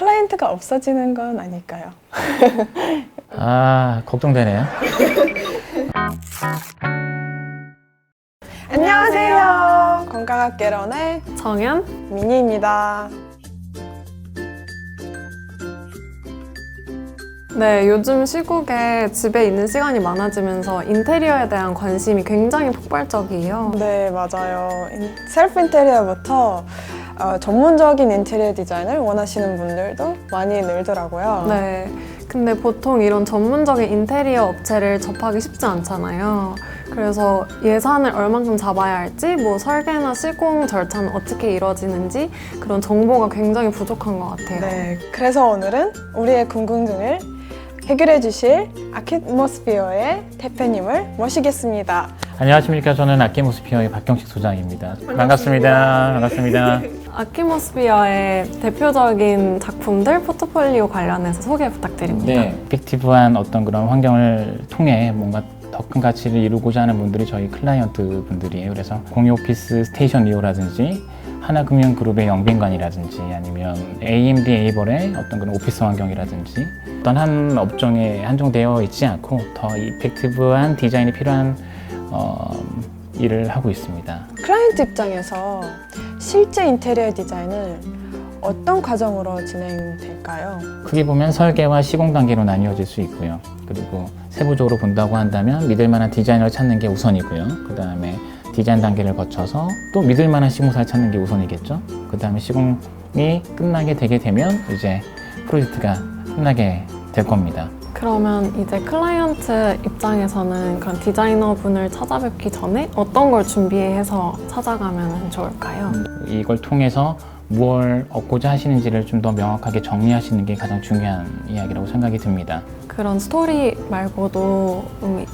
클라이언트가 없어지는 건 아닐까요? 아, 걱정되네요. 안녕하세요. 건강학개론의 정연? 미니입니다. 네, 요즘 시국에 집에 있는 시간이 많아지면서 인테리어에 대한 관심이 굉장히 폭발적이에요. 네, 맞아요. 셀프 인테리어부터 전문적인 인테리어 디자인을 원하시는 분들도 많이 늘더라고요. 네, 근데 보통 이런 전문적인 인테리어 업체를 접하기 쉽지 않잖아요. 그래서 예산을 얼만큼 잡아야 할지, 뭐 설계나 시공 절차는 어떻게 이루어지는지 그런 정보가 굉장히 부족한 것 같아요. 네, 그래서 오늘은 우리의 궁금증을 해결해 주실 아키모스피어의 대표님을 모시겠습니다. 안녕하십니까. 저는 아키모스피어의 박경식 소장입니다. 반갑습니다. 아키모스피어의 대표적인 작품들, 포트폴리오 관련해서 소개 부탁드립니다. 네, 이펙티브한 어떤 그런 환경을 통해 뭔가 더 큰 가치를 이루고자 하는 분들이 저희 클라이언트 분들이에요. 그래서 공유 오피스 스테이션 리오라든지 하나금융그룹의 영빈관이라든지 아니면 AMD 에이벌의 어떤 그런 오피스 환경이라든지 어떤 한 업종에 한정되어 있지 않고 더 이펙티브한 디자인이 필요한 일을 하고 있습니다. 클라이언트 입장에서 실제 인테리어 디자인은 어떤 과정으로 진행될까요? 크게 보면 설계와 시공 단계로 나뉘어질 수 있고요. 그리고 세부적으로 본다고 한다면 믿을 만한 디자이너를 찾는 게 우선이고요. 그 다음에 디자인 단계를 거쳐서 또 믿을 만한 시공사를 찾는 게 우선이겠죠. 그 다음에 시공이 끝나게 되게 되면 이제 프로젝트가 끝나게 될 겁니다. 그러면 이제 클라이언트 입장에서는 그런 디자이너 분을 찾아뵙기 전에 어떤 걸 준비해서 찾아가면 좋을까요? 이걸 통해서 무엇을 얻고자 하시는지를 좀 더 명확하게 정리하시는 게 가장 중요한 이야기라고 생각이 듭니다. 그런 스토리 말고도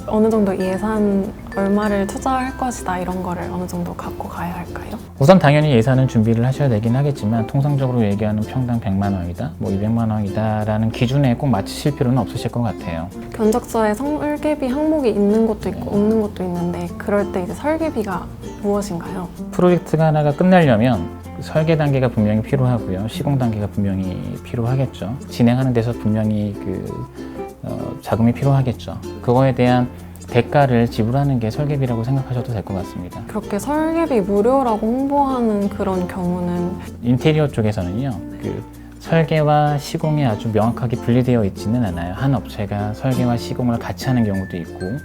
어느 정도 예산 얼마를 투자할 것이다 이런 거를 어느 정도 갖고 가야 할까요? 우선 당연히 예산은 준비를 하셔야 되긴 하겠지만 통상적으로 얘기하는 평당 100만 원이다, 뭐 200만 원이다 라는 기준에 꼭 맞추실 필요는 없으실 것 같아요. 견적서에 설계비 항목이 있는 것도 있고 없는 것도 있는데 그럴 때 이제 설계비가 무엇인가요? 프로젝트가 하나가 끝나려면 설계 단계가 분명히 필요하고요. 시공 단계가 분명히 필요하겠죠. 진행하는 데서 분명히 자금이 필요하겠죠. 그거에 대한 대가를 지불하는 게 설계비라고 생각하셔도 될 것 같습니다. 그렇게 설계비 무료라고 홍보하는 그런 경우는 인테리어 쪽에서는요. 설계와 시공이 아주 명확하게 분리되어 있지는 않아요. 한 업체가 설계와 시공을 같이 하는 경우도 있고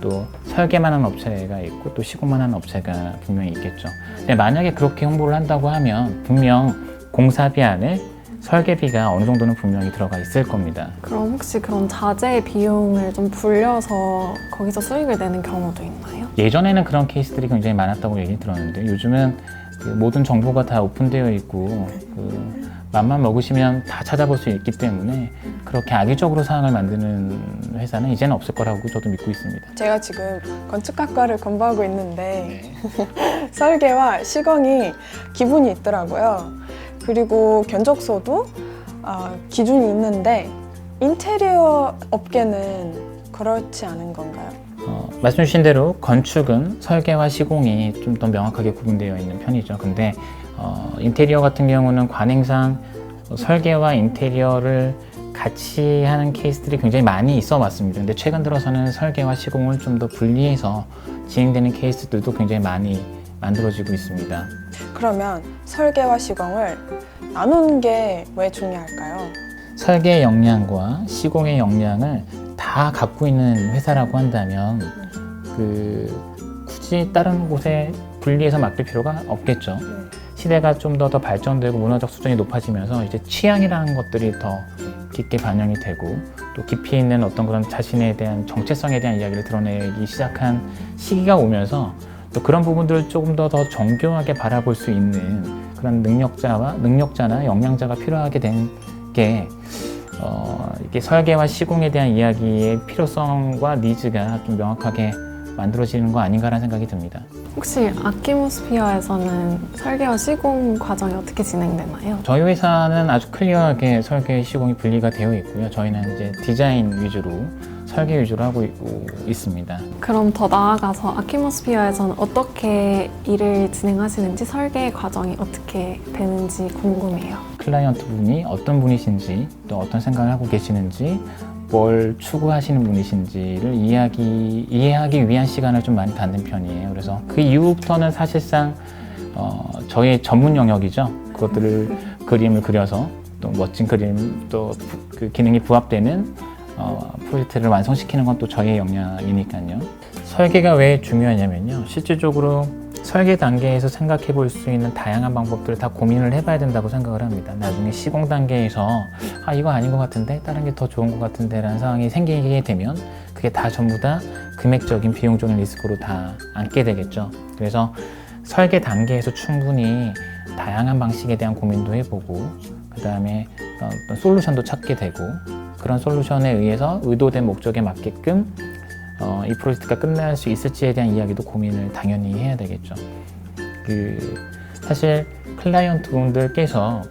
또 설계만 하는 업체가 있고 또 시공만 하는 업체가 분명히 있겠죠. 근데 만약에 그렇게 홍보를 한다고 하면 분명 공사비 안에 설계비가 어느 정도는 분명히 들어가 있을 겁니다. 그럼 혹시 그런 자재 비용을 좀 불려서 거기서 수익을 내는 경우도 있나요? 예전에는 그런 케이스들이 굉장히 많았다고 얘기 들었는데 요즘은 모든 정보가 다 오픈되어 있고 맘만 먹으시면 다 찾아볼 수 있기 때문에 그렇게 악의적으로 사항을 만드는 회사는 이제는 없을 거라고 저도 믿고 있습니다. 제가 지금 건축학과를 공부하고 있는데 설계와 시공이 기본이 있더라고요. 그리고 견적서도 기준이 있는데 인테리어 업계는 그렇지 않은 건가요? 말씀 주신 대로 건축은 설계와 시공이 좀 더 명확하게 구분되어 있는 편이죠. 근데 인테리어 같은 경우는 관행상 설계와 인테리어를 같이 하는 케이스들이 굉장히 많이 있어 왔습니다. 근데 최근 들어서는 설계와 시공을 좀 더 분리해서 진행되는 케이스들도 굉장히 많이 만들어지고 있습니다. 그러면 설계와 시공을 나누는 게 왜 중요할까요? 설계의 역량과 시공의 역량을 다 갖고 있는 회사라고 한다면 굳이 다른 곳에 분리해서 맡길 필요가 없겠죠. 시대가 좀 더 발전되고 문화적 수준이 높아지면서 이제 취향이라는 것들이 더 깊게 반영이 되고 또 깊이 있는 어떤 그런 자신에 대한 정체성에 대한 이야기를 드러내기 시작한 시기가 오면서 또 그런 부분들을 조금 더 정교하게 바라볼 수 있는 그런 능력자나 역량자가 필요하게 된 게 이게 설계와 시공에 대한 이야기의 필요성과 니즈가 좀 명확하게 만들어지는 거 아닌가라는 생각이 듭니다. 혹시 아키모스피어에서는 설계와 시공 과정이 어떻게 진행되나요? 저희 회사는 아주 클리어하게 설계, 시공이 분리가 되어 있고요. 저희는 이제 디자인 위주로 설계 위주로 하고 있습니다. 그럼 더 나아가서 아키모스피어에서는 어떻게 일을 진행하시는지 설계 과정이 어떻게 되는지 궁금해요. 클라이언트 분이 어떤 분이신지 또 어떤 생각을 하고 계시는지 뭘 추구하시는 분이신지를 이해하기 위한 시간을 좀 많이 갖는 편이에요. 그래서 그 이후부터는 사실상 저의 전문 영역이죠. 그것들을 그림을 그려서 또 멋진 그림 또 그 기능이 부합되는 프로젝트를 완성시키는 건 또 저의 역량이니까요. 설계가 왜 중요하냐면요. 실질적으로 설계 단계에서 생각해 볼 수 있는 다양한 방법들을 다 고민을 해봐야 된다고 생각을 합니다. 나중에 시공 단계에서 이거 아닌 것 같은데 다른 게 더 좋은 것 같은데 라는 상황이 생기게 되면 그게 다 전부 다 금액적인 비용적인 리스크로 다 안게 되겠죠. 그래서 설계 단계에서 충분히 다양한 방식에 대한 고민도 해보고 그 다음에 어떤 솔루션도 찾게 되고 그런 솔루션에 의해서 의도된 목적에 맞게끔 이 프로젝트가 끝날 수 있을지에 대한 이야기도 고민을 당연히 해야 되겠죠. 사실 클라이언트 분들께서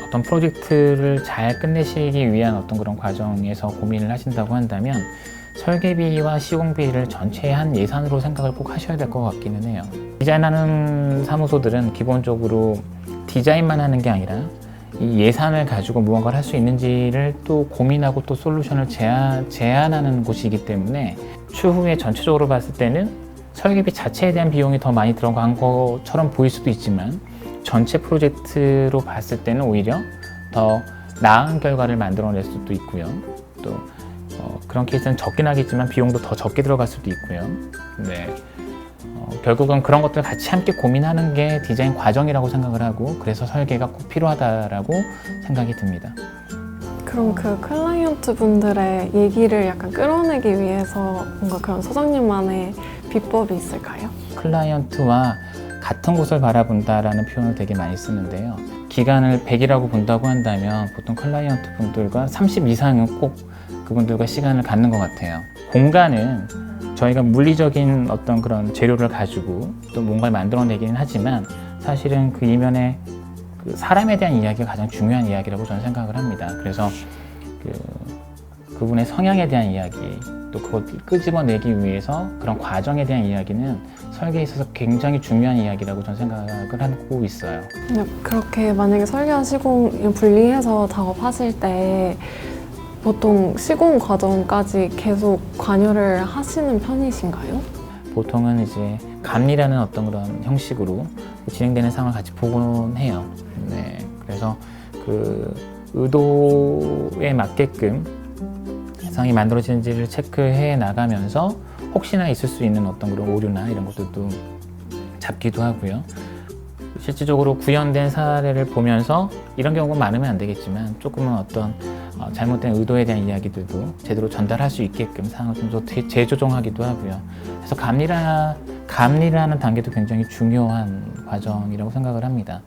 어떤 프로젝트를 잘 끝내시기 위한 어떤 그런 과정에서 고민을 하신다고 한다면 설계비와 시공비를 전체의 한 예산으로 생각을 꼭 하셔야 될 것 같기는 해요. 디자인하는 사무소들은 기본적으로 디자인만 하는 게 아니라 이 예산을 가지고 무언가를 할 수 있는지를 또 고민하고 또 솔루션을 제안하는 곳이기 때문에 추후에 전체적으로 봤을 때는 설계비 자체에 대한 비용이 더 많이 들어간 것처럼 보일 수도 있지만 전체 프로젝트로 봤을 때는 오히려 더 나은 결과를 만들어낼 수도 있고요. 또 그런 케이스는 적긴 하겠지만 비용도 더 적게 들어갈 수도 있고요. 네. 결국은 그런 것들을 같이 함께 고민하는 게 디자인 과정이라고 생각을 하고 그래서 설계가 꼭 필요하다라고 생각이 듭니다. 그럼 그 클라이언트 분들의 얘기를 약간 끌어내기 위해서 뭔가 그런 소장님만의 비법이 있을까요? 클라이언트와 같은 곳을 바라본다라는 표현을 되게 많이 쓰는데요. 기간을 100이라고 본다고 한다면 보통 클라이언트 분들과 30 이상은 꼭 그분들과 시간을 갖는 것 같아요. 공간은 저희가 물리적인 어떤 그런 재료를 가지고 또 뭔가를 만들어내기는 하지만 사실은 그 이면에 그 사람에 대한 이야기가 가장 중요한 이야기라고 저는 생각을 합니다. 그래서 그분의 성향에 대한 이야기 또 그걸 끄집어내기 위해서 그런 과정에 대한 이야기는 설계에 있어서 굉장히 중요한 이야기라고 저는 생각을 하고 있어요. 근데 그렇게 만약에 설계와 시공 분리해서 작업하실 때 보통 시공 과정까지 계속 관여를 하시는 편이신가요? 보통은 이제 감리라는 어떤 그런 형식으로 진행되는 상황을 같이 보곤 해요. 네, 그래서 그 의도에 맞게끔 상황이 만들어지는지를 체크해 나가면서 혹시나 있을 수 있는 어떤 그런 오류나 이런 것들도 잡기도 하고요. 실질적으로 구현된 사례를 보면서 이런 경우가 많으면 안 되겠지만 조금은 어떤 잘못된 의도에 대한 이야기들도 제대로 전달할 수 있게끔 상황을 좀 더 재조정하기도 하고요. 그래서 감리라는 단계도 굉장히 중요한 과정이라고 생각을 합니다.